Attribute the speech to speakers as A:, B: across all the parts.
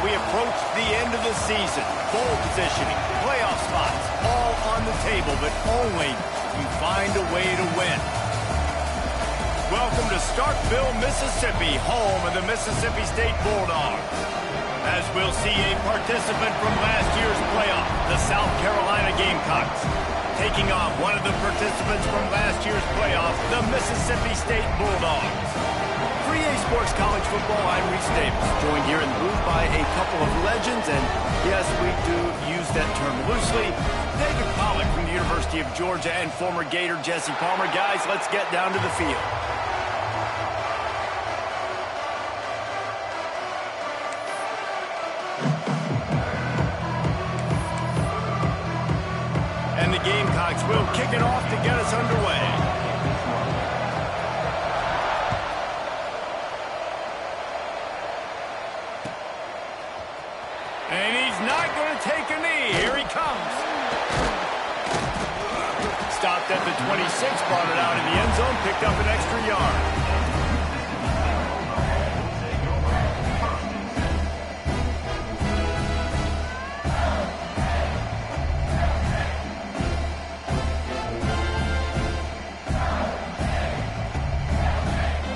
A: we approach the end of the season. Bowl positioning, playoff spots, all on the table, but only you find a way to win. Welcome to Starkville, Mississippi, home of the Mississippi State Bulldogs. As we'll see a participant from last year's playoff, the South Carolina Gamecocks, taking on one of the participants from last year's playoff, the Mississippi State Bulldogs. For EA Sports College Football, I'm Reese Davis, joined here in the booth by a couple of legends, and yes, we do use that term loosely. David Pollack from the University of Georgia and former Gator Jesse Palmer. Guys, let's get down to the field. And the Gamecocks will kick it off to get us underway. And he's not going to take a knee. Here he comes. Stopped at the 26, brought it out in the end zone, picked up an extra yard.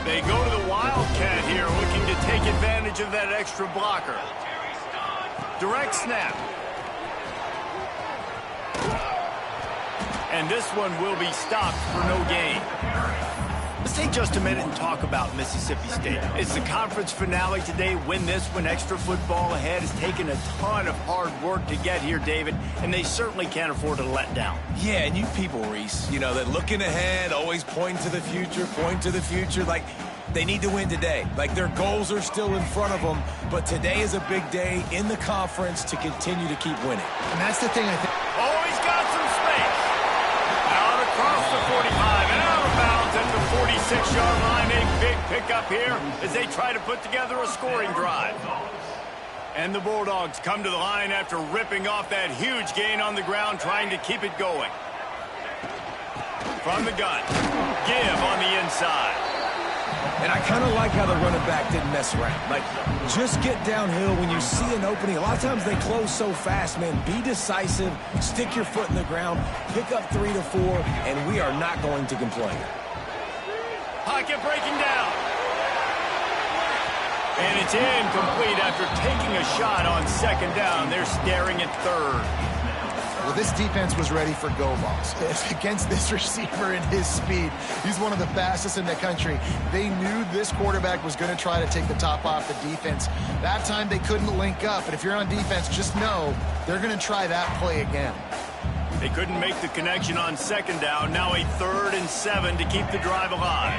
A: They go to the Wildcat here, looking to take advantage of that extra blocker. Direct snap. And this one will be stopped for no gain. Let's take just a minute and talk about Mississippi State. It's the conference finale today. Win this one, extra football ahead. It's taken a ton of hard work to get here, David, and they certainly can't afford to let down.
B: Yeah, and you people, Reese, you know, that looking ahead, always pointing to the future, like they need to win today. Like their goals are still in front of them, but today is a big day in the conference to continue to keep winning.
C: And that's the thing, I think.
A: Oh, he's got some space. Out across the 45 and out of bounds at the 46-yard line. A big pickup here as they try to put together a scoring drive. And the Bulldogs come to the line after ripping off that huge gain on the ground, trying to keep it going. From the gun, give on the inside.
B: And I kind of like how the running back didn't mess around. Like, just get downhill when you see an opening. A lot of times they close so fast, man. Be decisive, stick your foot in the ground, pick up 3 to 4, and we are not going to complain.
A: Pocket breaking down. And it's incomplete after taking a shot on second down. They're staring at third.
C: Well, this defense was ready for go balls. Against this receiver and his speed, he's one of the fastest in the country. They knew this quarterback was going to try to take the top off the defense. That time they couldn't link up, but if you're on defense, just know they're going to try that play again.
A: They couldn't make the connection on second down. Now a 3rd and 7 to keep the drive alive.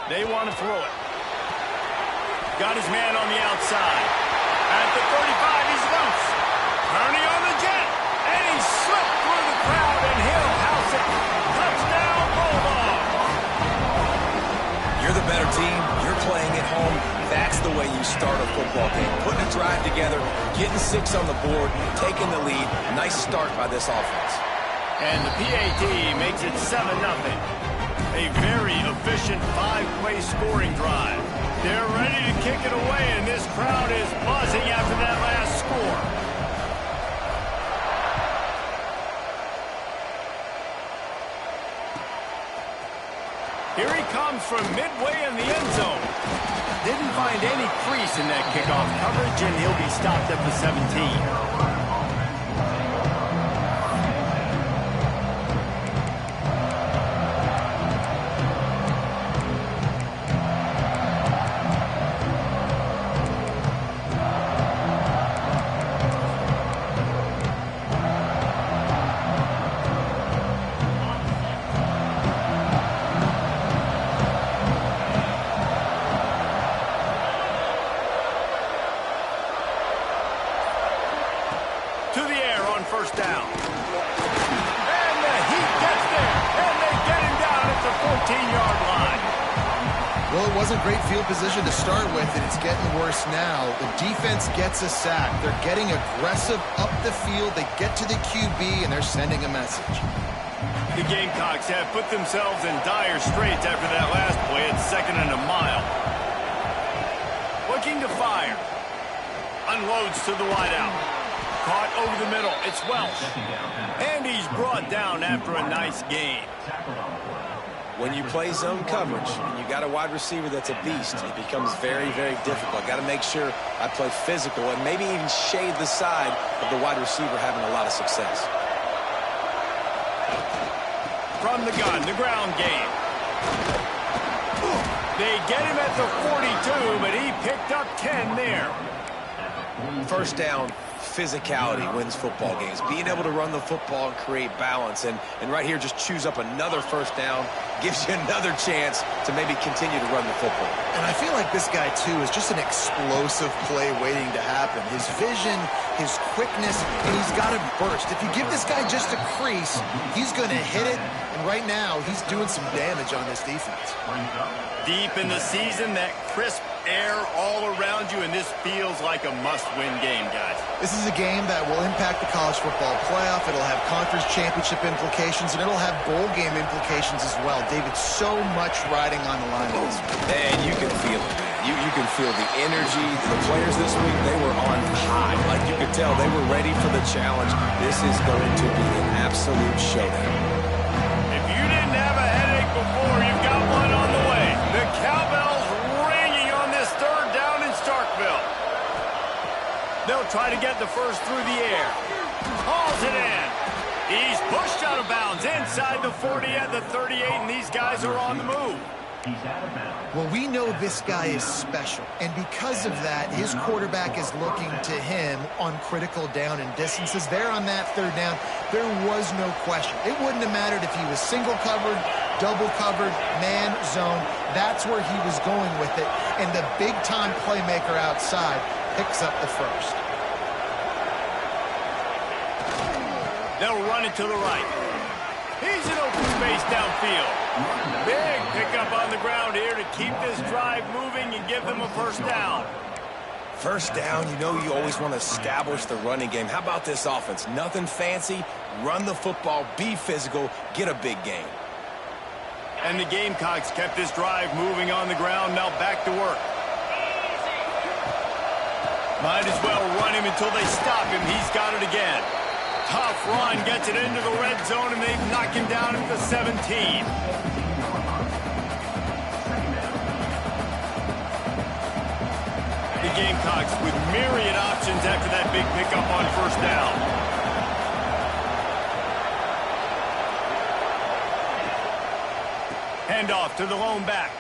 A: They want to throw it. Got his man on the outside. At the 35, he's loose. Turning on the jet, and he slipped through the crowd, and he'll house it. Touchdown, Bulldogs.
B: You're the better team. You're playing at home. That's the way you start a football game. Putting a drive together, getting 6 on the board, taking the lead. Nice start by this offense.
A: And the PAT makes it 7-0. A very efficient 5-play scoring drive. They're ready to kick it away, and this crowd is buzzing after that last score. Here he comes from midway in the end zone. Didn't find any crease in that kickoff coverage, and he'll be stopped at the 17. First down. And the Heat gets there, and they get him down at the 14-yard line.
C: Well, it wasn't great field position to start with, and it's getting worse now. The defense gets a sack. They're getting aggressive up the field. They get to the QB, and they're sending a message.
A: The Gamecocks have put themselves in dire straits after that last play at 2nd and a mile. Looking to fire. unloads to the wideout. Caught over the middle. It's Welsh. And he's brought down after a nice gain.
B: When you play zone coverage and you got a wide receiver that's a beast, it becomes very, very difficult. Got to make sure I play physical and maybe even shade the side of the wide receiver having a lot of success.
A: From the gun, the ground game. They get him at the 42, but he picked up 10 there.
B: First down, physicality wins football games. Being able to run the football and create balance. And right here, just choose up another first down. Gives you another chance to maybe continue to run the football.
C: And I feel like this guy, too, is just an explosive play waiting to happen. His vision, his quickness, and he's got to burst. If you give this guy just a crease, he's going to hit it. And right now, he's doing some damage on this defense.
A: Deep in the season, that crisp air all around you, and this feels like a must-win game, guys.
C: This is a game that will impact the college football playoff. It'll have conference championship implications, and it'll have bowl game implications as well. David, so much riding on the line.
B: And you can feel it. You can feel the energy. The players this week, they were on high. Like you could tell, they were ready for the challenge. This is going to be an absolute showdown.
A: If you didn't have a headache before, you've got one on the way. The cowbells ringing on this third down in Starkville. They'll try to get the first through the air. Hauls it in. He's pushed out of bounds inside the 40 at the 38, and these guys are on the move.
C: Well, we know this guy is special, and because of that, his quarterback is looking to him on critical down and distances. There on that third down, there was no question. It wouldn't have mattered if he was single covered, double covered, man, zone. That's where he was going with it, and the big-time playmaker outside picks up the first.
A: They'll run it to the right. He's in open space downfield. Big pickup on the ground here to keep this drive moving and give them a first down.
B: First down, you know you always want to establish the running game. How about this offense? Nothing fancy. Run the football, be physical, get a big gain.
A: And the Gamecocks kept this drive moving on the ground. Now back to work. Might as well run him until they stop him. He's got it again. Tough run, gets it into the red zone, and they knock him down at the 17. The Gamecocks with myriad options after that big pickup on first down. Handoff to the lone back.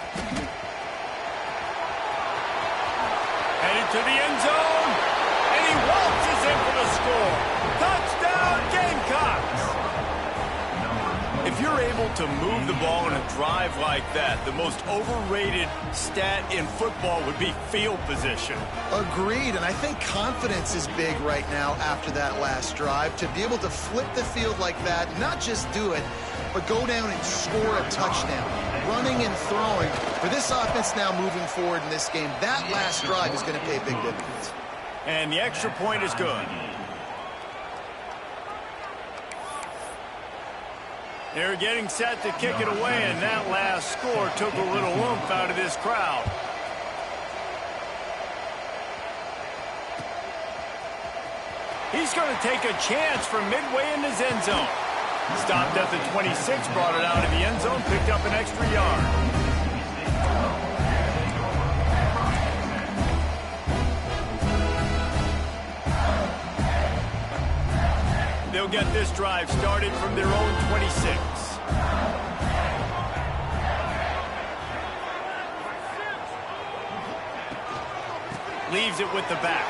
A: Headed to the end zone, and he waltzes in for the score. Touchdown, Gamecocks! If you're able to move the ball in a drive like that, the most overrated stat in football would be field position.
C: Agreed, and I think confidence is big right now after that last drive. To be able to flip the field like that, not just do it, but go down and score a touchdown. Running and throwing. For this offense now moving forward in this game, that last drive is going to pay big dividends.
A: And the extra point is good. They're getting set to kick it away, and that last score took a little oomph out of this crowd. He's going to take a chance from midway in his end zone. Stopped at the 26, brought it out of the end zone, picked up an extra yard. They'll get this drive started from their own 26. Leaves it with the back.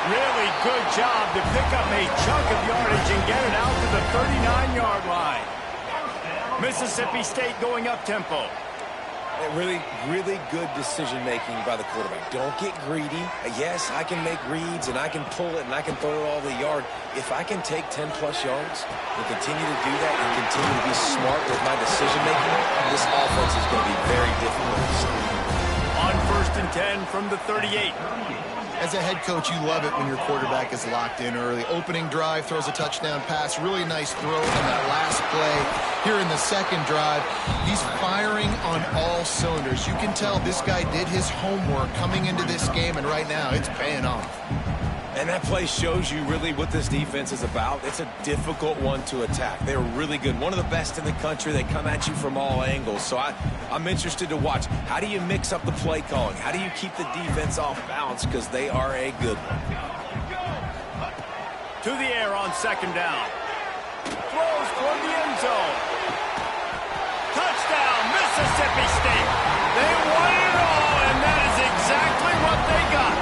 A: Really good job to pick up a chunk of yardage and get it out to the 39-yard line. Mississippi State going up-tempo.
B: Really good decision-making by the quarterback. Don't get greedy. Yes, I can make reads, and I can pull it, and I can throw it all the yard. If I can take 10-plus yards and continue to do that and continue to be smart with my decision-making, this offense is going to be very difficult to stop.
A: On first and 10 from the 38.
C: As a head coach, you love it when your quarterback is locked in early. Opening drive, throws a touchdown pass, really nice throw on that last play. Here in the second drive, he's firing on all cylinders. You can tell this guy did his homework coming into this game, and right now it's paying off.
B: And that play shows you really what this defense is about. It's a difficult one to attack. They're really good. One of the best in the country. They come at you from all angles. So I'm interested to watch. How do you mix up the play calling? How do you keep the defense off balance? Because they are a good one.
A: To the air on second down. Throws toward the end zone. Touchdown, Mississippi State. They won it all, and that is exactly what they got.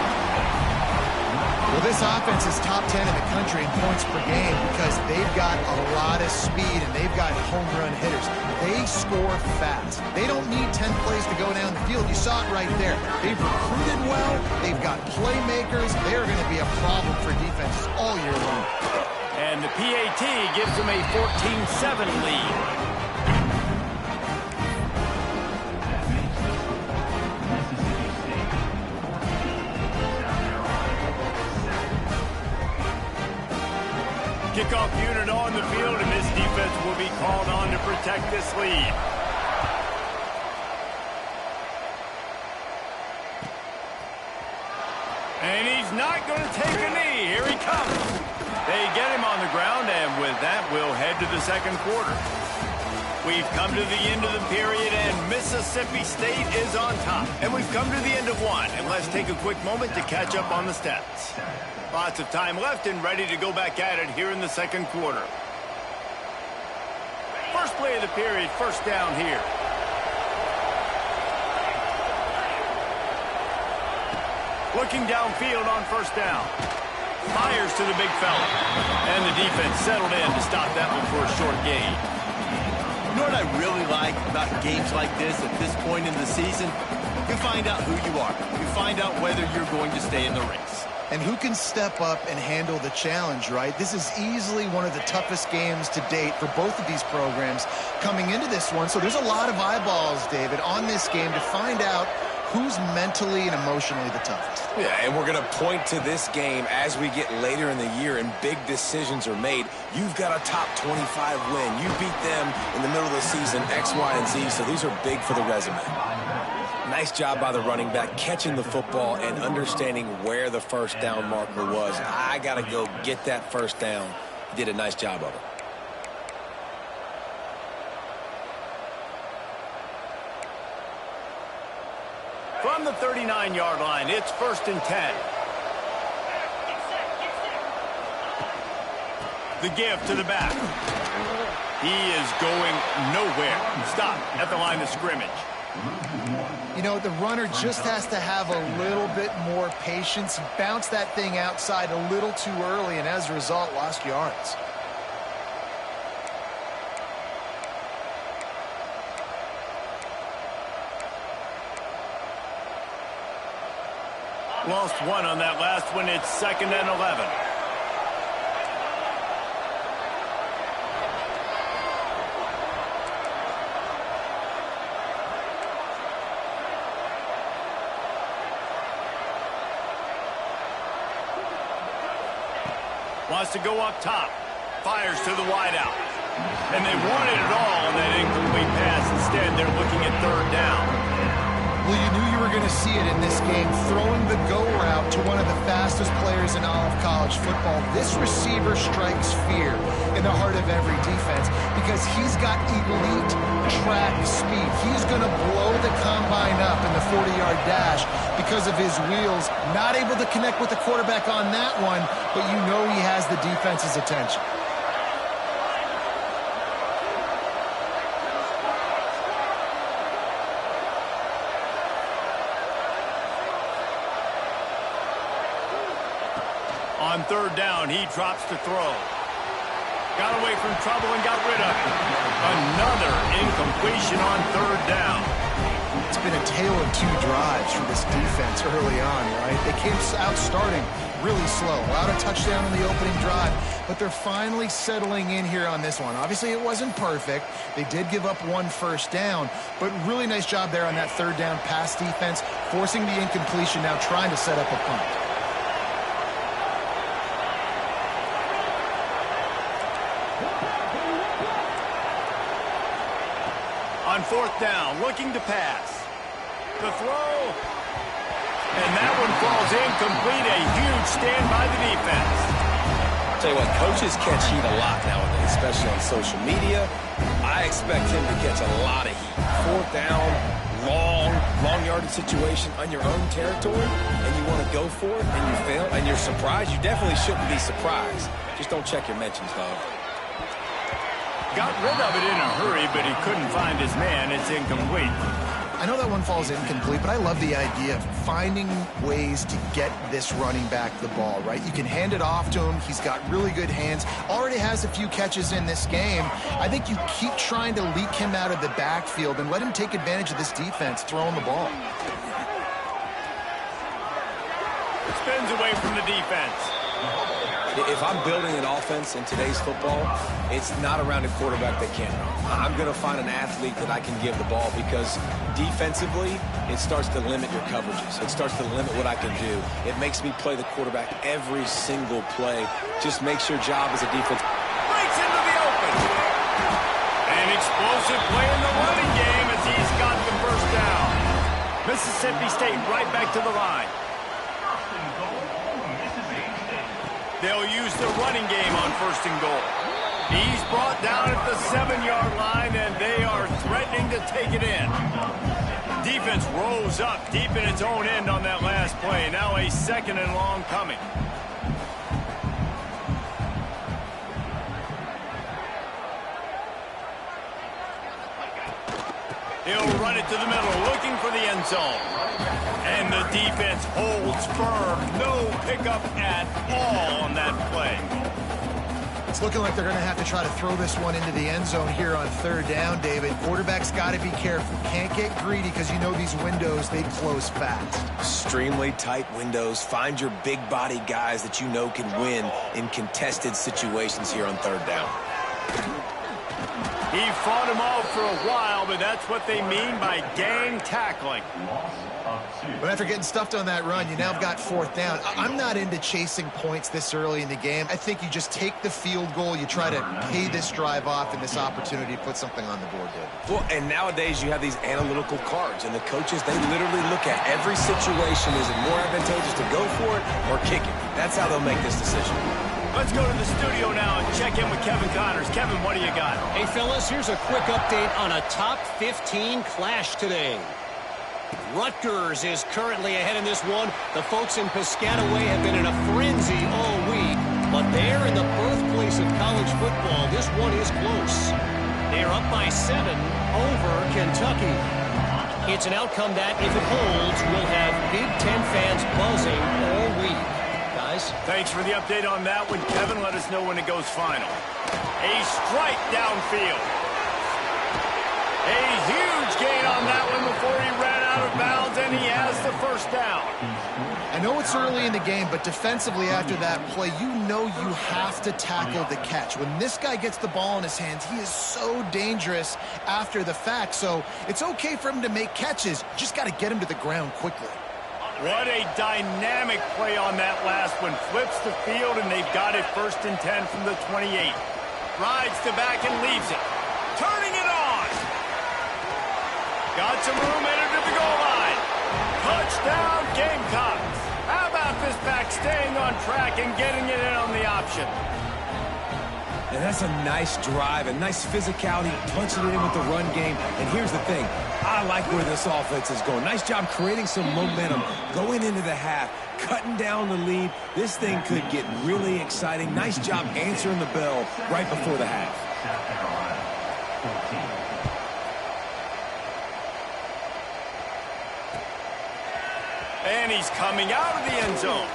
C: Well, this offense is top 10 in the country in points per game because they've got a lot of speed and they've got home run hitters. They score fast. They don't need 10 plays to go down the field. You saw it right there. They've recruited well. They've got playmakers. They're going to be a problem for defenses all year long.
A: And the PAT gives them a 14-7 lead. Kickoff unit on the field, and this defense will be called on to protect this lead. And he's not going to take a knee. Here he comes. They get him on the ground, and with that, we'll head to the second quarter. We've come to the end of the period, and Mississippi State is on top. And we've come to the end of one, and let's take a quick moment to catch up on the stats. Lots of time left and ready to go back at it here in the second quarter. First play of the period, first down here. Looking downfield on first down. Fires to the big fella. And the defense settled in to stop that one for a short gain.
D: You know what I really like about games like this at this point in the season? You find out who you are. You find out whether you're going to stay in the race.
C: And who can step up and handle the challenge, right? This is easily one of the toughest games to date for both of these programs coming into this one. So there's a lot of eyeballs, David, on this game to find out who's mentally and emotionally the toughest.
B: Yeah, and we're going to point to this game as we get later in the year and big decisions are made. You've got a top 25 win. You beat them in the middle of the season, X, Y, and Z, so these are big for the resume. Nice job by the running back catching the football and understanding where the first down marker was. I got to go get that first down. He did a nice job of it.
A: From the 39-yard line, it's first and 10. The give to the back. He is going nowhere. Stop at the line of scrimmage.
C: You know, the runner just has to have a little bit more patience. Bounce that thing outside a little too early, and as a result, lost yards.
A: Lost one on that last one. It's second and 11. Wants to go up top. Fires to the wideout. And they wanted it all on that incomplete pass. Instead, they're looking at third down.
C: Well, you knew you were going to see it in this game, throwing the go route to one of the fastest players in all of college football. This receiver strikes fear in the heart of every defense because he's got elite track speed. He's going to blow the combine up in the 40-yard dash because of his wheels. Not able to connect with the quarterback on that one, but you know he has the defense's attention.
A: On third down, he drops to throw. Got away from trouble and got rid of it. Another incompletion on third down.
C: It's been a tale of two drives for this defense early on, right? They came out starting really slow. Allowed a touchdown in the opening drive, but they're finally settling in here on this one. Obviously, it wasn't perfect. They did give up 1 first down, but really nice job there on that 3rd down pass defense, forcing the incompletion, now trying to set up a punt.
A: On 4th down, looking to pass. The throw. And that one falls incomplete. A huge stand by the defense.
B: Tell you what, coaches catch heat a lot nowadays, especially on social media. I expect him to catch a lot of heat. 4th down, long yardage situation on your own territory, and you want to go for it, and you fail, and you're surprised. You definitely shouldn't be surprised. Just don't check your mentions, dog.
A: Got rid of it in a hurry, but he couldn't find his man. It's incomplete.
C: I know that one falls incomplete, but I love the idea of finding ways to get this running back the ball, right? You can hand it off to him. He's got really good hands. Already has a few catches in this game. I think you keep trying to leak him out of the backfield and let him take advantage of this defense throwing the ball.
A: Spins away from the defense.
B: If I'm building an offense in today's football, it's not around a quarterback that can't run. I'm going to find an athlete that I can give the ball because defensively, it starts to limit your coverages. It starts to limit what I can do. It makes me play the quarterback every single play. Just makes your job as a defense.
A: Breaks into the open. An explosive play in the running game as he's got the 1st down. Mississippi State right back to the line. They'll use the running game on 1st and goal. He's brought down at the 7-yard line, and they are threatening to take it in. Defense rose up deep in its own end on that last play. Now a 2nd and long coming. He'll run it to the middle, looking for the end zone. And the defense holds firm. No pickup at all on that play.
C: It's looking like they're going to have to try to throw this one into the end zone here on 3rd down, David. Quarterback's got to be careful. Can't get greedy because you know these windows, they close fast.
B: Extremely tight windows. Find your big body guys that you know can win in contested situations here on 3rd down.
A: He fought him off for a while, but that's what they mean by gang tackling.
C: But after getting stuffed on that run, you now have got 4th down. I'm not into chasing points this early in the game. I think you just take the field goal, you try to pay this drive off, and this opportunity to put something on the board, David.
B: Well, and nowadays you have these analytical cards, and the coaches, they literally look at every situation. Is it more advantageous to go for it or kick it? That's how they'll make this decision.
A: Let's go to the studio now and check in with Kevin Connors. Kevin, what do you got?
E: Hey, fellas, here's a quick update on a top 15 clash today. Rutgers is currently ahead in this one. The folks in Piscataway have been in a frenzy all week, but they're in the birthplace of college football. This one is close. They're up by 7 over Kentucky. It's an outcome that, if it holds, will have Big Ten fans buzzing all week. Guys?
A: Thanks for the update on that one, Kevin. Let us know when it goes final. A strike downfield. A huge gain on that one before he ran out of bounds, and he has the 1st down.
C: I know it's early in the game, but defensively after that play, you know you have to tackle the catch. When this guy gets the ball in his hands, he is so dangerous after the fact. So it's okay for him to make catches. Just got to get him to the ground quickly.
A: What a dynamic play on that last one. Flips the field, and they've got it 1st and 10 from the 28. Rides to back and leaves it. Turning it on. Got some room, entered to the goal line. Touchdown, Gamecocks. How about this back staying on track and getting it in on the option?
B: And that's a nice drive, a nice physicality, punching it in with the run game. And here's the thing. I like where this offense is going. Nice job creating some momentum, going into the half, cutting down the lead. This thing could get really exciting. Nice job answering the bell right before the half.
A: And he's coming out of the end zone.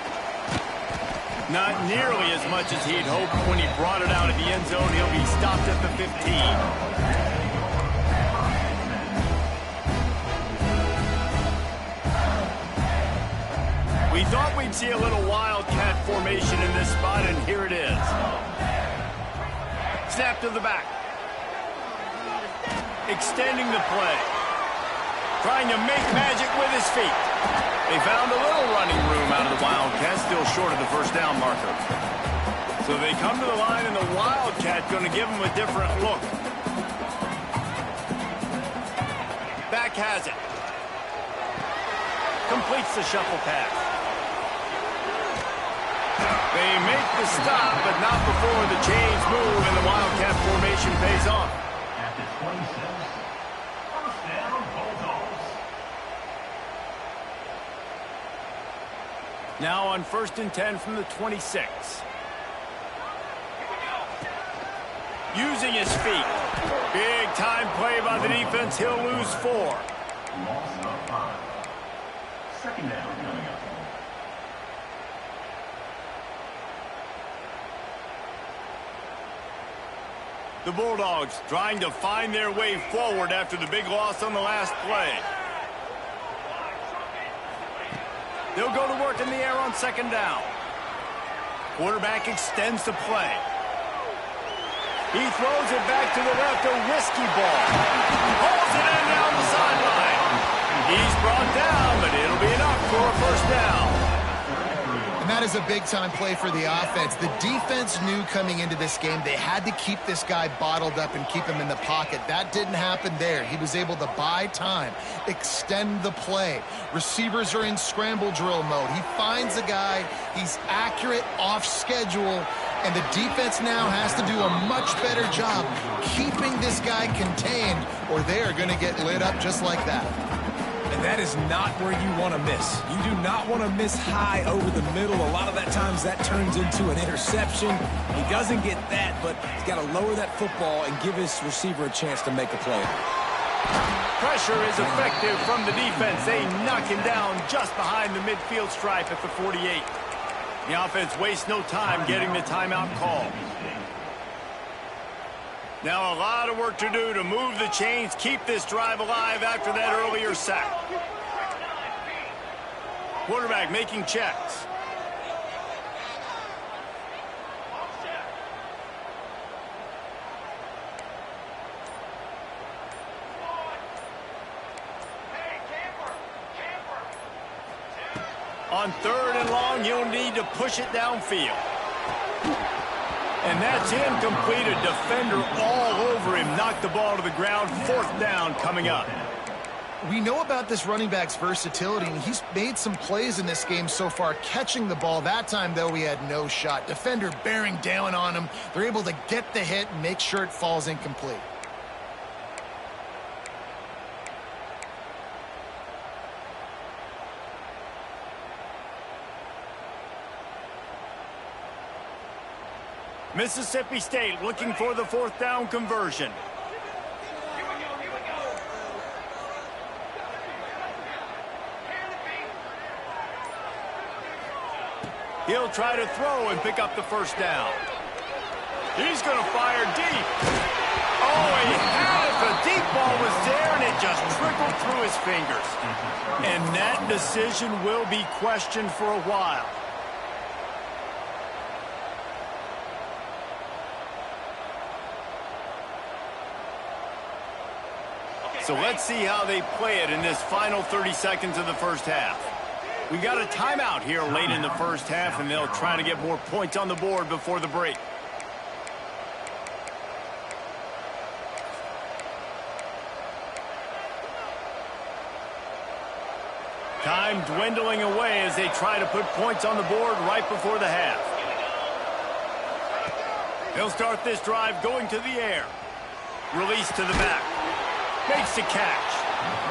A: Not nearly as much as he'd hoped when he brought it out of the end zone. He'll be stopped at the 15. We thought we'd see a little wildcat formation in this spot, and here it is. Snap to the back. Extending the play. Trying to make magic with his feet. They found a little running room out of the Wildcat, still short of the first down marker. So they come to the line, and the Wildcat going to give them a different look. Back has it. Completes the shuffle pass. They make the stop, but not before the chains move and the Wildcat formation pays off.
F: At the 26, first down, Bulldogs.
A: Now on 1st and 10 from the 26. Using his feet. Big time play by the defense. He'll lose 4.
F: Loss of 5. Second down coming up.
A: The Bulldogs trying to find their way forward after the big loss on the last play. They'll go to work in the air on 2nd down. Quarterback extends the play. He throws it back to the left, a risky ball. Pulls it in down the sideline. He's brought down, but it'll be enough for a first down.
C: And that is a big-time play for the offense. The defense knew coming into this game they had to keep this guy bottled up and keep him in the pocket. That didn't happen there. He was able to buy time, extend the play. Receivers are in scramble drill mode. He finds a guy. He's accurate, off schedule, and the defense now has to do a much better job keeping this guy contained, or they are going to get lit up just like that.
B: And that is not where you want to miss. You do not want to miss high over the middle. A lot of that times that turns into an interception. He doesn't get that, but he's got to lower that football and give his receiver a chance to make a play.
A: Pressure is effective from the defense. They knock him down just behind the midfield stripe at the 48. The offense wastes no time getting the timeout call. Now a lot of work to do to move the chains, keep this drive alive after that earlier sack. Quarterback making checks. On 3rd and long, you'll need to push it downfield. And that's incomplete. A defender all over him. Knocked the ball to the ground. 4th down coming up.
C: We know about this running back's versatility, and he's made some plays in this game so far, catching the ball. That time, though, he had no shot. Defender bearing down on him. They're able to get the hit and make sure it falls incomplete.
A: Mississippi State looking for the 4th down conversion. He'll try to throw and pick up the first down. He's going to fire deep. Oh, he had it. The deep ball was there, and it just trickled through his fingers. And that decision will be questioned for a while. So let's see how they play it in this final 30 seconds of the first half. We got a timeout here late in the first half, and they'll try to get more points on the board before the break. Time dwindling away as they try to put points on the board right before the half. They'll start this drive going to the air. Release to the back. Makes the catch.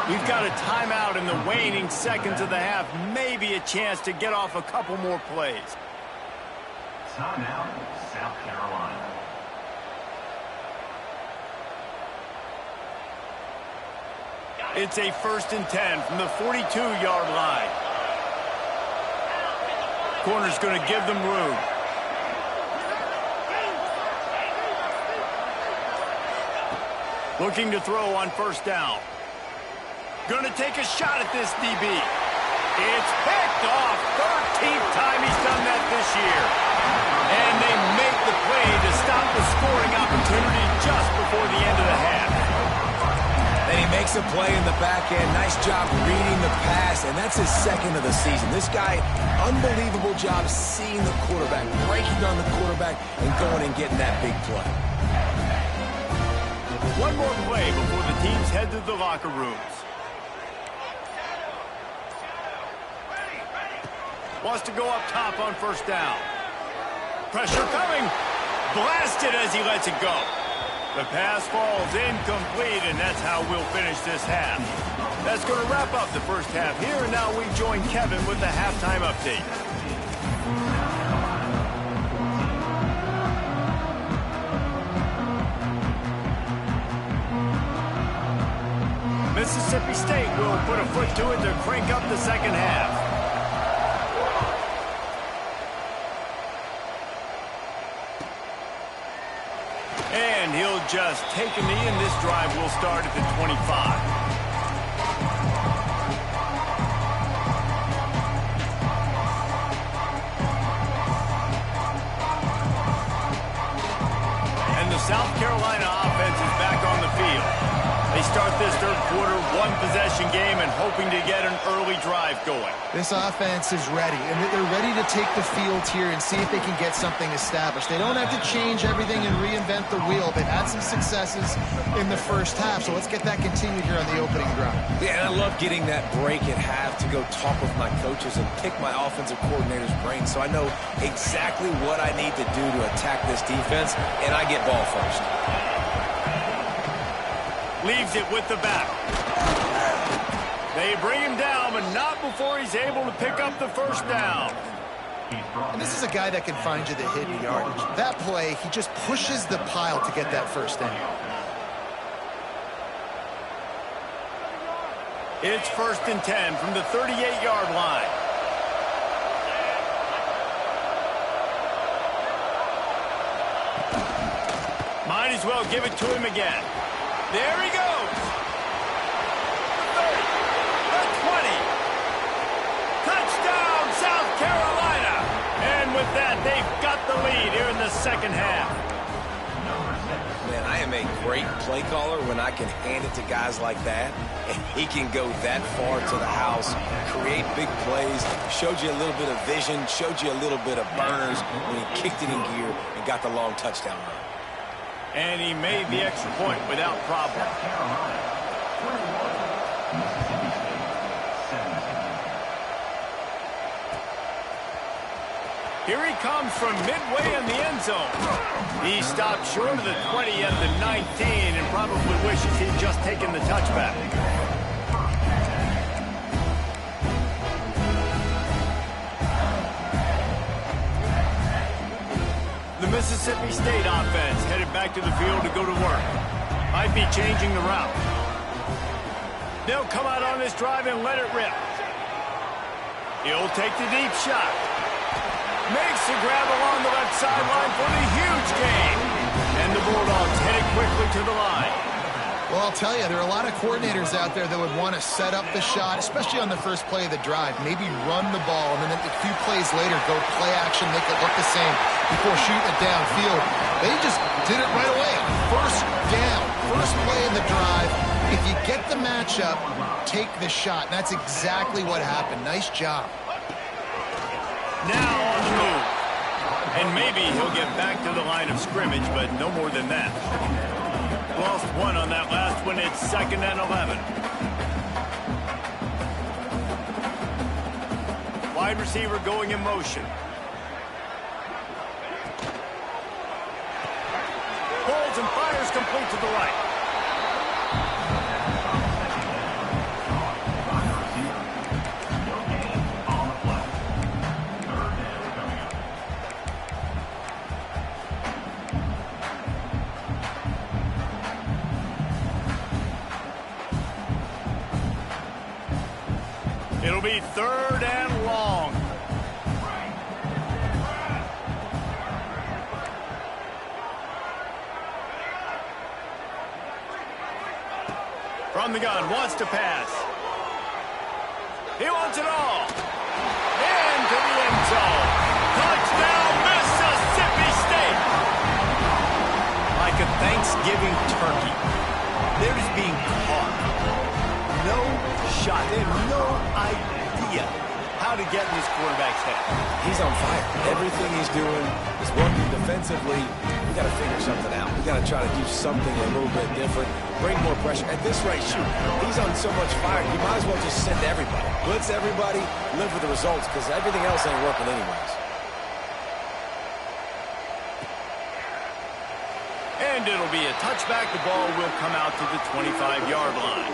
A: We've got a timeout in the waning seconds of the half. Maybe a chance to get off a couple more plays.
F: Timeout, South Carolina.
A: It's a 1st and 10 from the 42-yard line. Corner's going to give them room. Looking to throw on 1st down. Going to take a shot at this DB. It's picked off. 3rd just before the end of the half.
B: And he makes a play in the back end. Nice job reading the pass, and that's his second of the season. This guy, unbelievable job seeing the quarterback, breaking on the quarterback, and going and getting that big play.
A: One more play before the teams head to the locker rooms. Wants to go up top on first down. Pressure coming. Blasted as he lets it go. The pass falls incomplete, and that's how we'll finish this half. That's going to wrap up the first half here, and now we join Kevin with the halftime update. Mississippi State will put a foot to it to crank up the second half. And he'll just take a knee, and this drive will start at the 25. And the South Carolina offense is back on the field. They start this third quarter, one-possession game, and hoping to get an early drive going.
C: This offense is ready, and they're ready to take the field here and see if they can get something established. They don't have to change everything and reinvent the wheel. They've had some successes in the first half, so let's get that continued here on the opening drive.
B: Yeah, and I love getting that break at half to go talk with my coaches and pick my offensive coordinator's brain so I know exactly what I need to do to attack this defense, and I get ball first.
A: Leaves it with the back. They bring him down, but not before he's able to pick up the first down.
C: And this is a guy that can find you the hidden yardage. That play, he just pushes the pile to get that first down.
A: It's 1st and 10 from the 38-yard line. Might as well give it to him again. There he goes. The 30, the 20. Touchdown, South Carolina. And with that, they've got the lead here in the second half.
B: Man, I am a great play caller when I can hand it to guys like that, and he can go that far to the house, create big plays, showed you a little bit of vision, showed you a little bit of burners when he kicked it in gear and got the long touchdown run.
A: And he made the extra point without problem.
F: Carolina, 21. Mississippi State, 17.
A: Here he comes from midway in the end zone. He stopped short of the 20 at the 19 and probably wishes he'd just taken the touchback. The Mississippi State offense headed back to the field to go to work. Might be changing the route. They'll come out on this drive and let it rip. He'll take the deep shot. Makes the grab along the left sideline for the huge gain. And the Bulldogs headed quickly to the line.
C: Well, I'll tell you, there are a lot of coordinators out there that would want to set up the shot, especially on the first play of the drive. Maybe run the ball, and then a few plays later, go play action, make it look the same before shooting it downfield. They just did it right away. First down, first play in the drive. If you get the matchup, take the shot. And that's exactly what happened. Nice job.
A: Now on the move. And maybe he'll get back to the line of scrimmage, but no more than that. Lost one on that last one. It's 2nd and 11. Wide receiver going in motion. Pulls and fires complete to the right. It'll be 3rd and long. From the gun, wants to pass. He wants it all. Into the end zone. Touchdown, Mississippi State. Like a Thanksgiving
D: giving turkey. They're just being caught. No shot. They have no idea how to get in this quarterback's head.
B: He's on fire. Everything he's doing is working defensively. We got to figure something out. We got to try to do something a little bit different. Bring more pressure. At this rate, shoot, he's on so much fire. You might as well just send everybody. Blitz everybody, live with the results, because everything else ain't working anyways.
A: And it'll be a touchback. The ball will come out to the 25-yard line.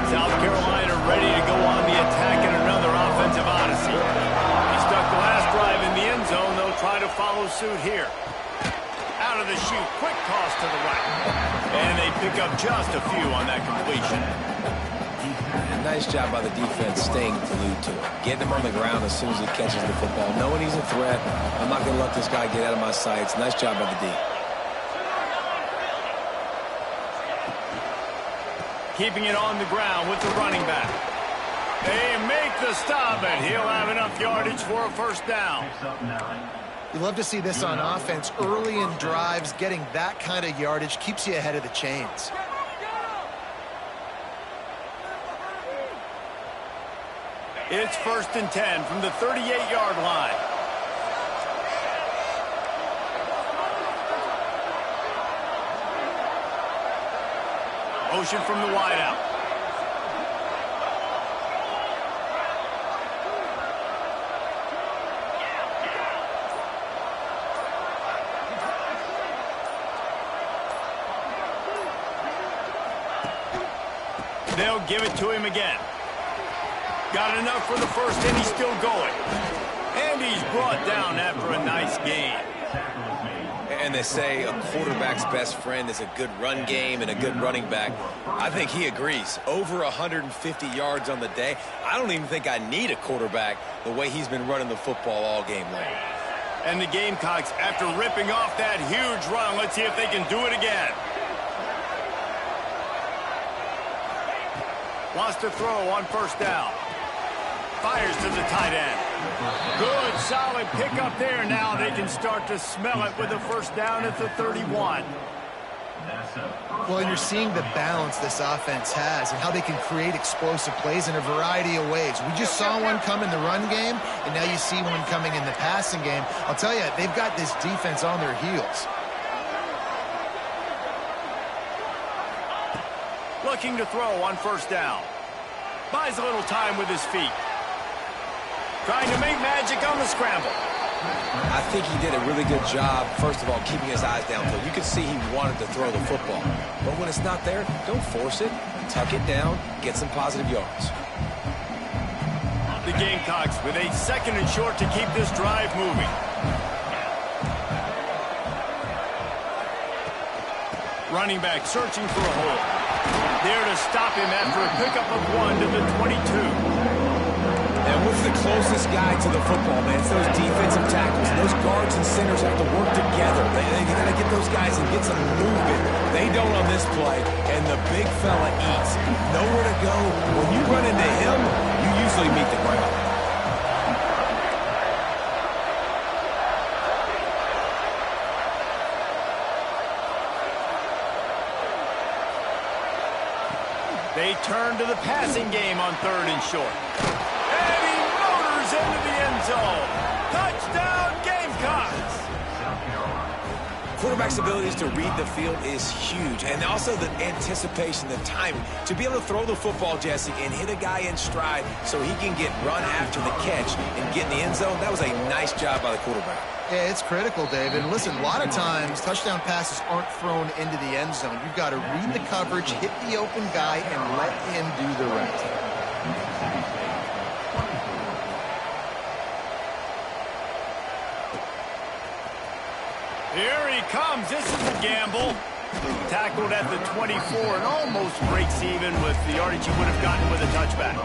A: South Carolina ready to go on the attack in another offensive odyssey. He stuck the last drive in the end zone. They'll try to follow suit here. Out of the chute, quick toss to the right. And they pick up just a few on that completion.
B: Nice job by the defense staying glued to it. Getting him on the ground as soon as he catches the football. Knowing he's a threat, I'm not going to let this guy get out of my sights. Nice job by the D.
A: Keeping it on the ground with the running back. They make the stop, and he'll have enough yardage for a first down.
C: You love to see this on offense. Early in drives, getting that kind of yardage keeps you ahead of the chains.
A: It's 1st and 10 from the 38-yard line. Motion from the wideout. They'll give it to him again. Got enough for the first, and he's still going. And he's brought down after a nice gain.
B: And they say a quarterback's best friend is a good run game and a good running back. I think he agrees. Over 150 yards on the day. I don't even think I need a quarterback the way he's been running the football all game long.
A: And the Gamecocks, after ripping off that huge run, let's see if they can do it again. Wants to throw on first down. Fires to the tight end. Good, solid pickup there. Now they can start to smell it with a first down at the 31.
C: Well, you're seeing the balance this offense has and how they can create explosive plays in a variety of ways. We just saw one come in the run game, and now you see one coming in the passing game. I'll tell you, they've got this defense on their heels.
A: Looking to throw on first down. Buys a little time with his feet. Trying to make magic on the scramble.
B: I think he did a really good job, first of all, keeping his eyes downfield. You could see he wanted to throw the football. But when it's not there, don't force it. Tuck it down, get some positive yards.
A: The Gamecocks with a 2nd and short to keep this drive moving. Running back searching for a hole. There to stop him after a pickup of 1 to the 22.
B: And what's the closest guy to the football, man? It's those defensive tackles. Those guards and centers have to work together. They got to get those guys and get some movement. They don't on this play, and the big fella eats. Nowhere to go. When you run into him, you usually meet the ground.
A: They turn to the passing game on 3rd and short. And he motors into the end zone. Touchdown, Gamecocks!
B: Quarterback's abilities to read the field is huge, and also the anticipation, the timing. To be able to throw the football, Jesse, and hit a guy in stride so he can get run after the catch and get in the end zone, that was a nice job by the quarterback.
C: Yeah, it's critical, David. And listen, a lot of times, touchdown passes aren't thrown into the end zone. You've got to read the coverage, hit the open guy, and let him do the rest.
A: Here he comes. This is a gamble. Tackled at the 24 and almost breaks even with the yardage he would have gotten with a touchback.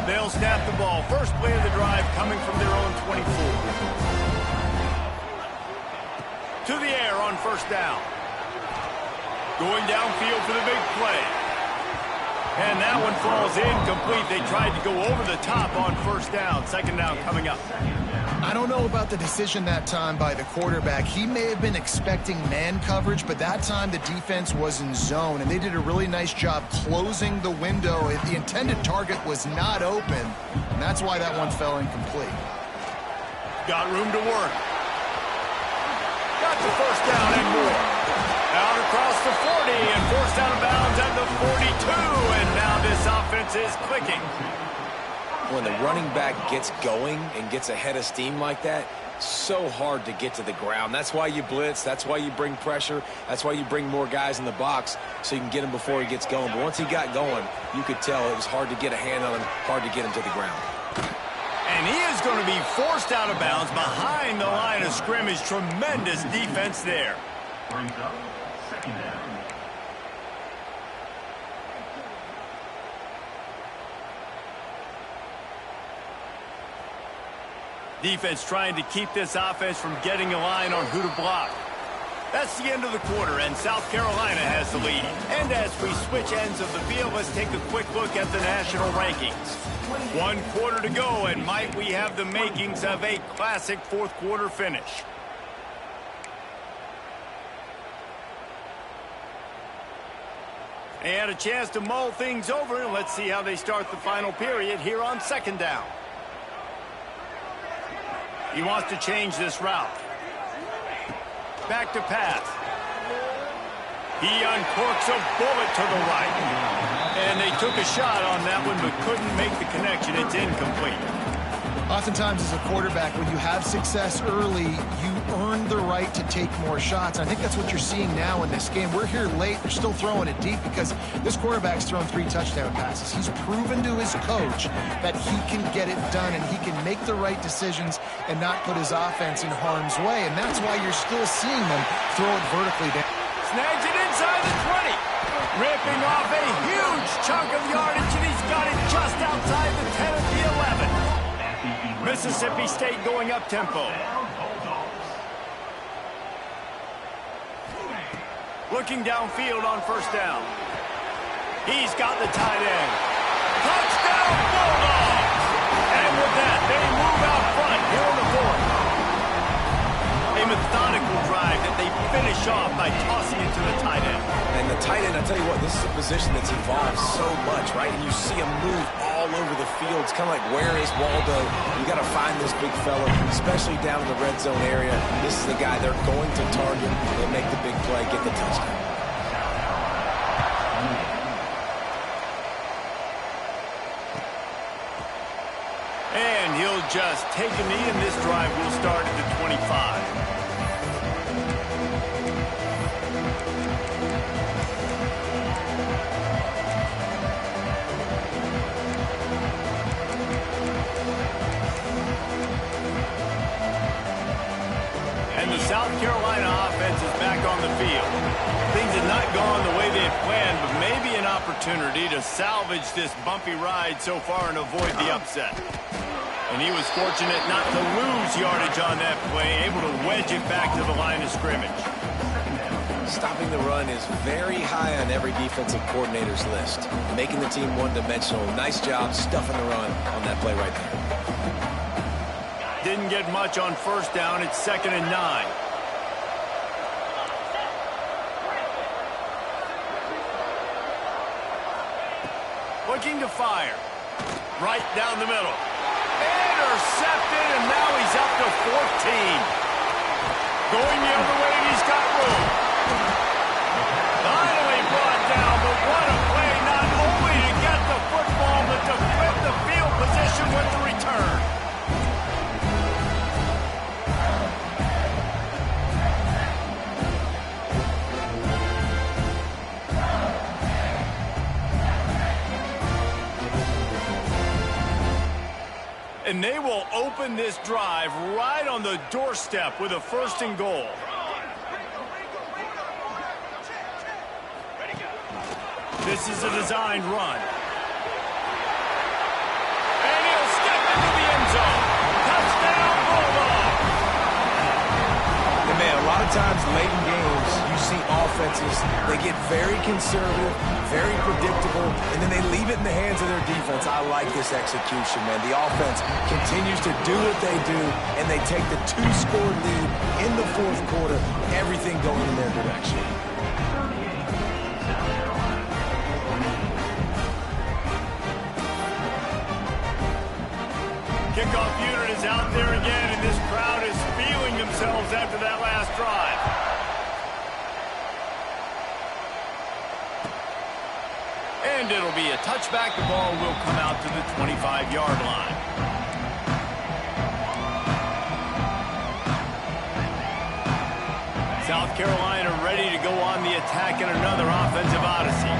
A: They'll snap the ball. First play of the drive coming from their own 24. To the air on first down. Going downfield for the big play. And that one falls incomplete. They tried to go over the top on first down. Second down coming up.
C: I don't know about the decision that time by the quarterback. He may have been expecting man coverage, but that time the defense was in zone, and they did a really nice job closing the window. The intended target was not open, and that's why that one fell incomplete.
A: Got room to work. Got the first down and more. Out across the 40 and forced out of bounds at the 42, and now this offense is clicking.
B: When the running back gets going and gets ahead of steam like that, so hard to get to the ground. That's why you blitz. That's why you bring pressure. That's why you bring more guys in the box so you can get him before he gets going. But once he got going, you could tell it was hard to get a hand on him, hard to get him to the ground.
A: And he is going to be forced out of bounds behind the line of scrimmage. Tremendous defense there.
F: Brings up second down.
A: Defense trying to keep this offense from getting a line on who to block. That's the end of the quarter, and South Carolina has the lead. And as we switch ends of the field, let's take a quick look at the national rankings. 1 quarter to go, and might we have the makings of a classic fourth quarter finish. And a chance to mull things over, and let's see how they start the final period here on second down. He wants to change this route. Back to pass. He uncorks a bullet to the right. And they took a shot on that one, but couldn't make the connection. It's incomplete.
C: Oftentimes as a quarterback, when you have success early, you earn the right to take more shots. I think that's what you're seeing now in this game. We're here late. They're still throwing it deep because this quarterback's thrown 3 touchdown passes. He's proven to his coach that he can get it done and he can make the right decisions and not put his offense in harm's way. And that's why you're still seeing them throw it vertically down.
A: Snags it inside the 20. Ripping off a huge chunk of yardage, and he's got it just outside the 10 of the 11. Mississippi State going up tempo. Looking downfield on first down. He's got the tight end. Touchdown Bulldogs! And with that, they move out front here in the fourth. A methodical drive that they finish off by tossing it to the tight end.
B: And the tight end, I tell you what, this is a position that's evolved so much, right? And you see him move all over the field. It's kind of like, where is Waldo? You got to find this big fella, especially down in the red zone area. This is the guy they're going to target and make the big play, get the touchdown.
A: And he'll just take a knee, and this drive will start at the 25. South Carolina offense is back on the field. Things have not gone the way they had planned, but maybe an opportunity to salvage this bumpy ride so far and avoid the upset. And he was fortunate not to lose yardage on that play, able to wedge it back to the line of scrimmage.
B: Stopping the run is very high on every defensive coordinator's list. Making the team one-dimensional. Nice job stuffing the run on that play right there.
A: Didn't get much on first down. It's 2nd and 9. Looking to fire. Right down the middle. Intercepted, and now he's up to 14. Going the other way, and he's got room. Finally brought down, but what a play, not only to get the football, but to flip the field position with the return. And they will open this drive right on the doorstep with a 1st and goal. This is a designed run. And he'll step into the end zone. Touchdown, Bulldogs!
B: And man, a lot of times late in games, you see offenses, they get very conservative, very predictable, and then they leave it in the hands of their defense. I like this execution, man. The offense continues to do what they do, and they take the 2-score lead in the fourth quarter, everything going in their direction.
A: Kickoff unit is out there again, and this crowd is feeling themselves after that last drive. And it'll be a touchback. The ball will come out to the 25-yard line. South Carolina ready to go on the attack in another offensive odyssey.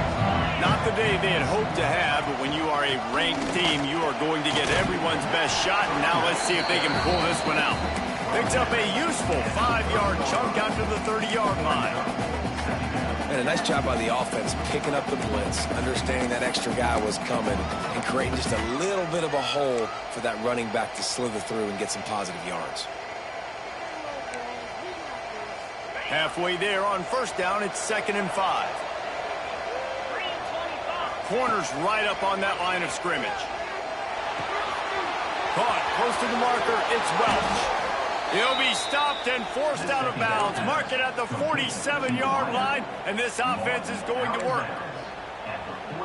A: Not the day they had hoped to have, but when you are a ranked team, you are going to get everyone's best shot, and now let's see if they can pull this one out. Picks up a useful 5-yard chunk out to the 30-yard line.
B: And a nice job by the offense picking up the blitz, understanding that extra guy was coming, and creating just a little bit of a hole for that running back to slither through and get some positive yards.
A: Halfway there on first down, it's 2nd and 5. Corners right up on that line of scrimmage. Caught close to the marker, it's Welch. He'll be stopped and forced out of bounds. Mark it at the 47-yard line, and this offense is going to work.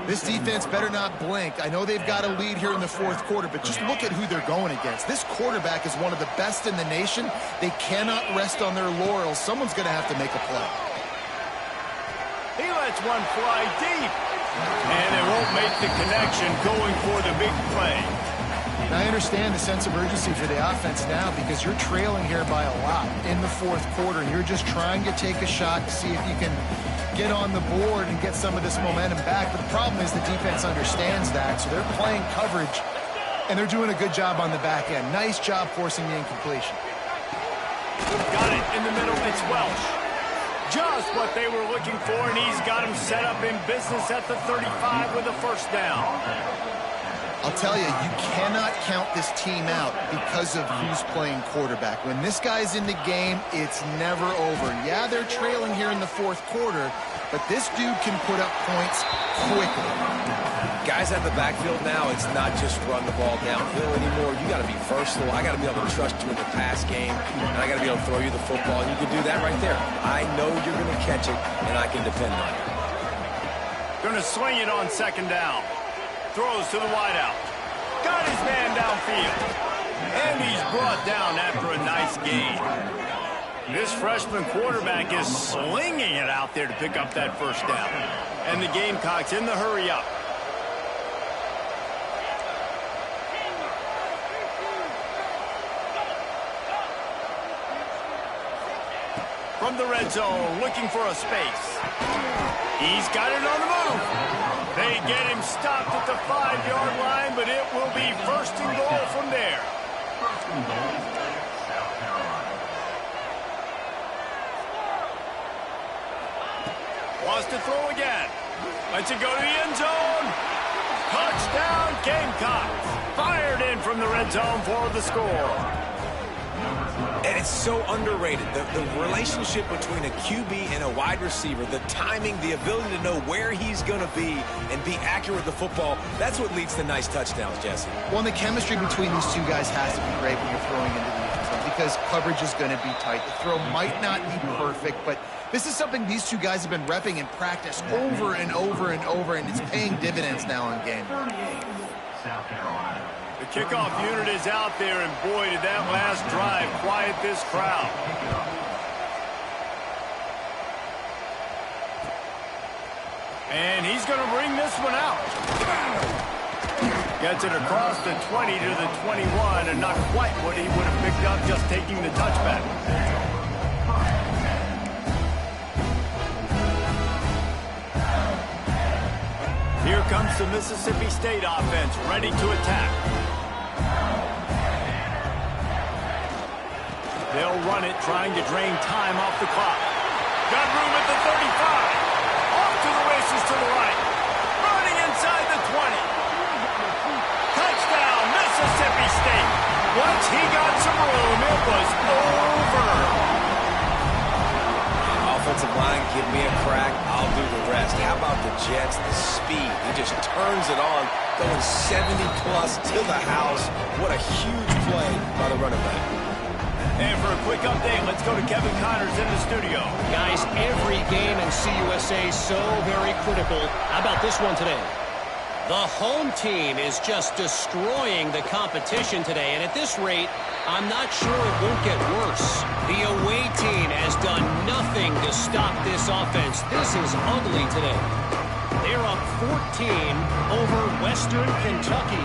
C: This defense better not blink. I know they've got a lead here in the fourth quarter, but just look at who they're going against. This quarterback is one of the best in the nation. They cannot rest on their laurels. Someone's going to have to make a play.
A: He lets one fly deep, and it won't make the connection going for the big play.
C: Now, I understand the sense of urgency for the offense now because you're trailing here by a lot in the fourth quarter, and you're just trying to take a shot to see if you can get on the board and get some of this momentum back. But the problem is the defense understands that, so they're playing coverage, and they're doing a good job on the back end. Nice job forcing the incompletion.
A: Got it in the middle. It's Welch. Just what they were looking for, and he's got him set up in business at the 35 with a first down.
C: I'll tell you, you cannot count this team out because of who's playing quarterback. When this guy's in the game, it's never over. Yeah, they're trailing here in the fourth quarter, but this dude can put up points quickly.
B: Guys at the backfield now, it's not just run the ball downhill anymore. You got to be versatile. I got to be able to trust you in the pass game, and I got to be able to throw you the football, and you can do that right there. I know you're going to catch it, and I can depend on you.
A: Going to swing it on 2nd down. Throws to the wideout. Got his man downfield. And he's brought down after a nice gain. This freshman quarterback is slinging it out there to pick up that first down. And the Gamecocks in the hurry up. From the red zone, looking for a space. He's got it on the move. They get him stopped at the 5-yard line, but it will be 1st and goal from there.
F: First and goal, South Carolina.
A: Wants to throw again. Lets it go to the end zone. Touchdown, Gamecocks. Fired in from the red zone for the score.
B: And it's so underrated. The relationship between a QB and a wide receiver, the timing, the ability to know where he's going to be and be accurate with the football, that's what leads to nice touchdowns, Jesse.
C: Well, and the chemistry between these two guys has to be great when you're throwing into the end zone because coverage is going to be tight. The throw might not be perfect, but this is something these two guys have been repping in practice over and over and over, and it's paying dividends now in game.
F: 38, South Carolina.
A: The kickoff unit is out there, and boy, did that last drive quiet this crowd. And he's going to bring this one out. Gets it across the 20 to the 21, and not quite what he would have picked up just taking the touchback. Here comes the Mississippi State offense, ready to attack. They'll run it, trying to drain time off the clock. Got room at the 35. Off to the races to the right. Running inside the 20. Touchdown, Mississippi State. Once he got some room, it was over.
B: offensive line give me a crack, I'll do the rest. How about the Jets, the speed? He just turns it on, going 70-plus to the house. What a huge play by the running back.
A: And for a quick update, let's go to Kevin Connors in the studio.
E: Guys, every game in CUSA is so very critical. How about this one today? The home team is just destroying the competition today, and at this rate, I'm not sure it won't get worse. The away team has done nothing to stop this offense. This is ugly today. They're up 14 over Western Kentucky.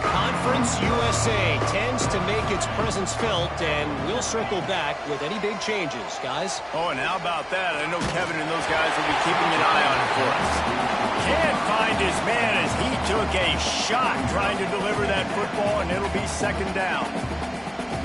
E: Conference USA tends to make its presence felt, and we'll circle back with any big changes, guys.
A: Oh, and how about that? I know Kevin and those guys will be keeping an eye on it for us. Can't find his man as he took a shot trying to deliver that football, and it'll be second down.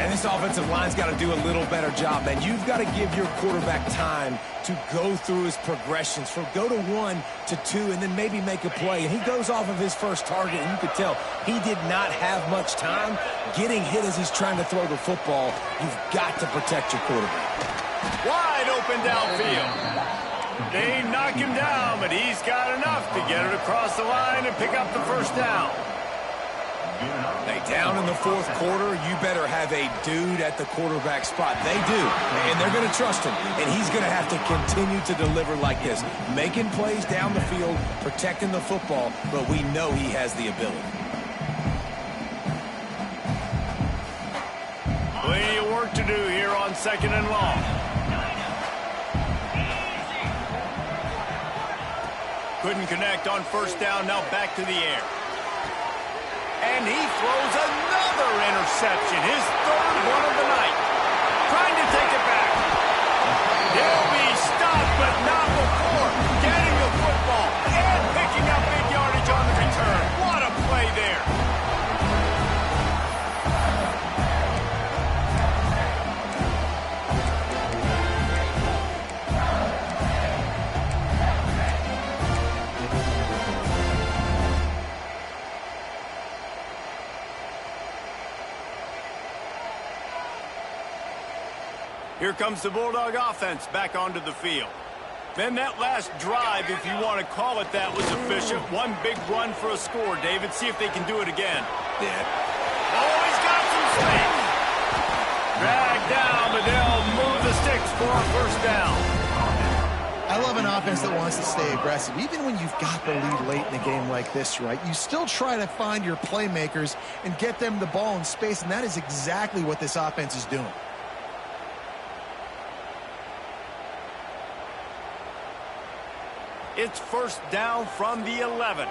B: And this offensive line's got to do a little better job, man. You've got to give your quarterback time to go through his progressions, from go to 1 to 2, and then maybe make a play. And he goes off of his first target, and you could tell he did not have much time getting hit as he's trying to throw the football. You've got to protect your quarterback.
A: Wide open downfield. They knock him down, but he's got enough to get it across the line and pick up the first down.
B: Hey, down in the fourth quarter, you better have a dude at the quarterback spot. They do, and they're going to trust him, and he's going to have to continue to deliver like this, making plays down the field, protecting the football, but we know he has the ability.
A: Plenty of work to do here on second and long. Couldn't connect on first down, now back to the air. And he throws another interception, his third one of the night. Trying to take it back. He'll be stopped, but not before getting the football and picking up big yardage on the return. What a play there. Here comes the Bulldog offense back onto the field. Then that last drive, if you want to call it that, was efficient. One big run for a score. David, see if they can do it again.
B: Yeah.
A: Oh, he's got some space. Drag down, but they'll move the sticks for a first down.
C: I love an offense that wants to stay aggressive. Even when you've got the lead late in a game like this, right, you still try to find your playmakers and get them the ball in space, and that is exactly what this offense is doing.
A: It's first down from the 11.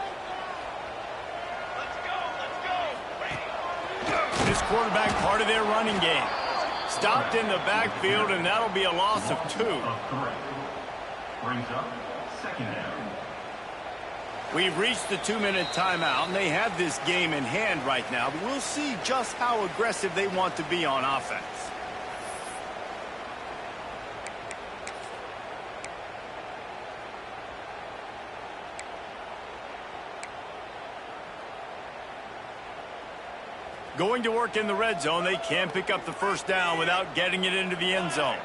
A: This quarterback part of their running game. Stopped in the backfield, and that'll be a loss of 2.
F: Brings up second down.
A: We've reached the 2-minute timeout, and they have this game in hand right now, but we'll see just how aggressive they want to be on offense. Going to work in the red zone, they can pick up the first down without getting it into the end zone.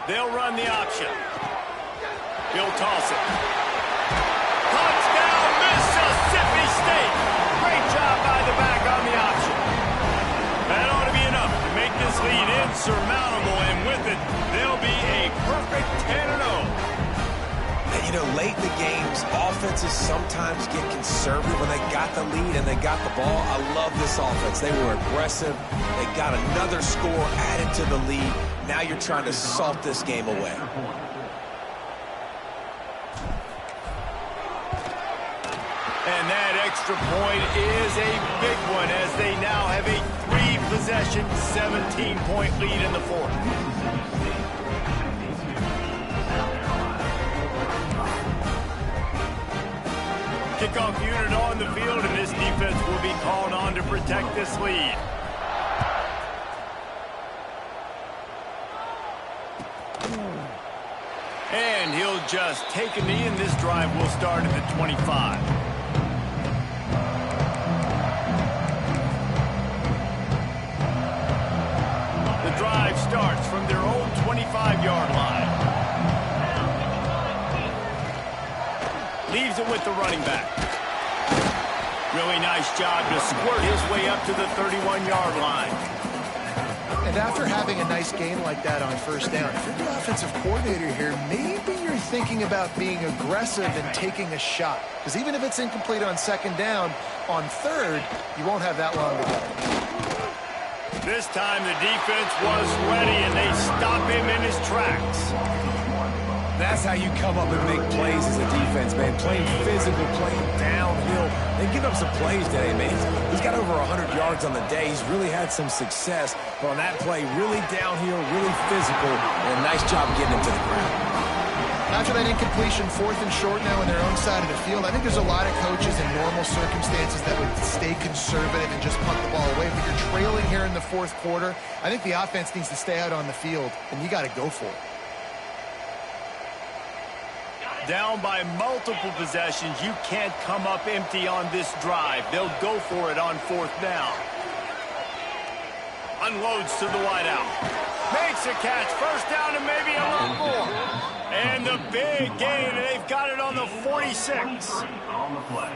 A: They'll run the option. He'll toss it. Touchdown, Mississippi State. Great job by the back on the option. That ought to be enough to make this lead insurmountable, and with it, they'll be a perfect 10-0.
B: You know, late in the games, offenses sometimes get conservative when they got the lead and they got the ball. I love this offense. They were aggressive. They got another score added to the lead. Now you're trying to salt this game away.
A: And that extra point is a big one as they now have a 3-possession, 17-point lead in the fourth. Kickoff unit on the field, and this defense will be called on to protect this lead. And he'll just take a knee, and this drive will start at the 25. The drive starts plays it with the running back. Really nice job to squirt his way up to the 31-yard line.
C: And after having a nice gain like that on first down, if you're the offensive coordinator here, maybe you're thinking about being aggressive and taking a shot. Because even if it's incomplete on second down, on third, you won't have that long to go.
A: This time the defense was ready, and they stop him in his tracks.
B: That's how you come up and make plays as a defense, man. Playing physical, playing downhill. They give up some plays today, man. He's got over 100 yards on the day. He's really had some success. But on that play, really downhill, really physical, and a nice job getting him to the ground.
C: After that incompletion, 4th and short now on their own side of the field, I think there's a lot of coaches in normal circumstances that would stay conservative and just punt the ball away. But you're trailing here in the 4th quarter. I think the offense needs to stay out on the field, and you got to go for it.
A: Down by multiple possessions, you can't come up empty on this drive. They'll go for it on 4th down. Unloads to the wideout. Makes a catch. First down and maybe a little more. And the big gain. They've got it on the 46.
C: Well,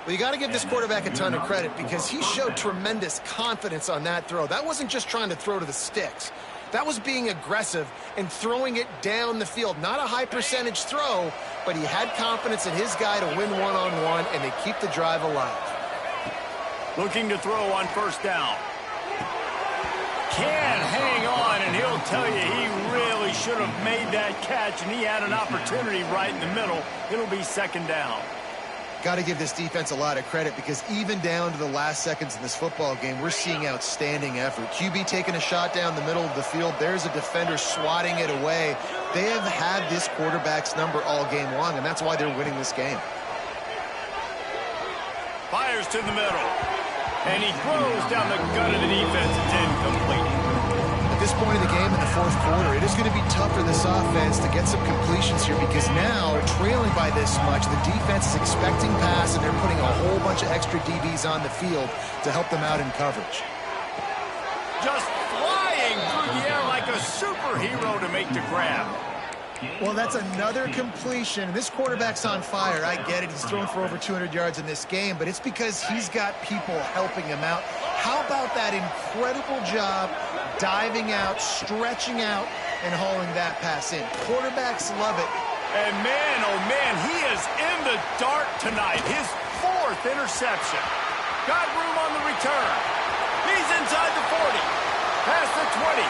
C: you got to give this quarterback a ton of credit because he showed tremendous confidence on that throw. That wasn't just trying to throw to the sticks. That was being aggressive and throwing it down the field. Not a high percentage throw, but he had confidence in his guy to win one-on-one, and they keep the drive alive.
A: Looking to throw on first down. Can hang on, and he'll tell you he really should have made that catch, and he had an opportunity right in the middle. It'll be second down.
C: Got to give this defense a lot of credit because even down to the last seconds in this football game, we're seeing outstanding effort. QB taking a shot down the middle of the field. There's a defender swatting it away. They have had this quarterback's number all game long, and that's why they're winning this game.
A: Fires to the middle. And he throws down the gut of the defense. It's incomplete.
C: At this point in the game in the 4th quarter, it is going to be tough for this offense to get some completions here because now, trailing by this much, the defense is expecting pass, and they're putting a whole bunch of extra DBs on the field to help them out in coverage.
A: Just flying through the air like a superhero to make the grab.
C: Well, that's another completion. This quarterback's on fire. I get it. He's thrown for over 200 yards in this game, but it's because he's got people helping him out. How about that incredible job diving out, stretching out, and hauling that pass in? Quarterbacks love it.
A: And man, oh man, he is in the dark tonight. His 4th interception. Got room on the return. He's inside the 40. Past the 20.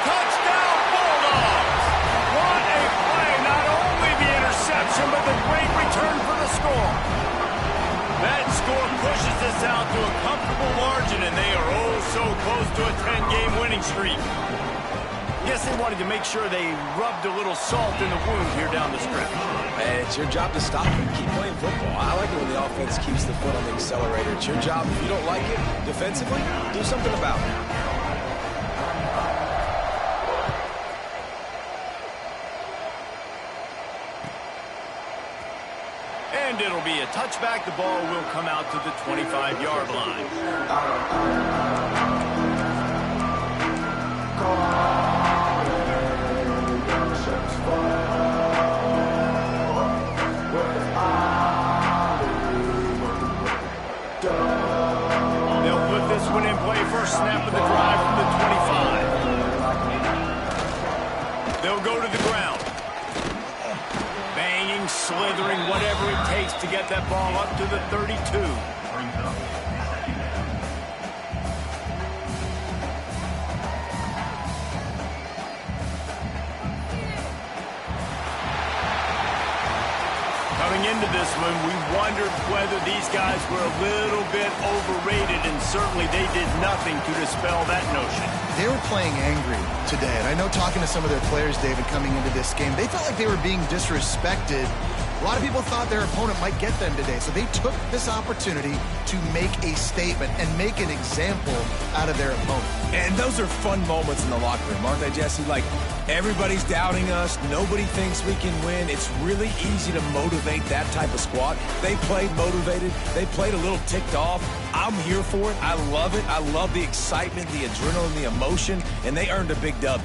A: Touchdown, Bulldogs! What a play. Not only the interception, but the great return for the score. That score pushes us out to a comfortable margin, and they are oh so close to a 10-game winning streak. Guess they wanted to make sure they rubbed a little salt in the wound here down the stretch.
B: Man, it's your job to stop him. Keep playing football. I like it when the offense keeps the foot on the accelerator. It's your job. If you don't like it defensively, do something about it.
A: And it'll be a touchback. The ball will come out to the 25-yard line. They'll put this one in play. First snap of the drive from the 25. They'll go to the ground. Banging, slithering, whatever it takes to get that ball up to the 32. Coming into this one, we wondered whether these guys were a little bit overrated, and certainly they did nothing to dispel that notion.
C: They were playing angry today, and I know talking to some of their players, David, coming into this game, they felt like they were being disrespected. A lot of people thought their opponent might get them today, so they took this opportunity to make a statement and make an example out of their opponent.
B: And those are fun moments in the locker room, aren't they, Jesse? Like, everybody's doubting us. Nobody thinks we can win. It's really easy to motivate that type of squad. They played motivated. They played a little ticked off. I'm here for it. I love it. I love the excitement, the adrenaline, the emotion, and they earned a big dub.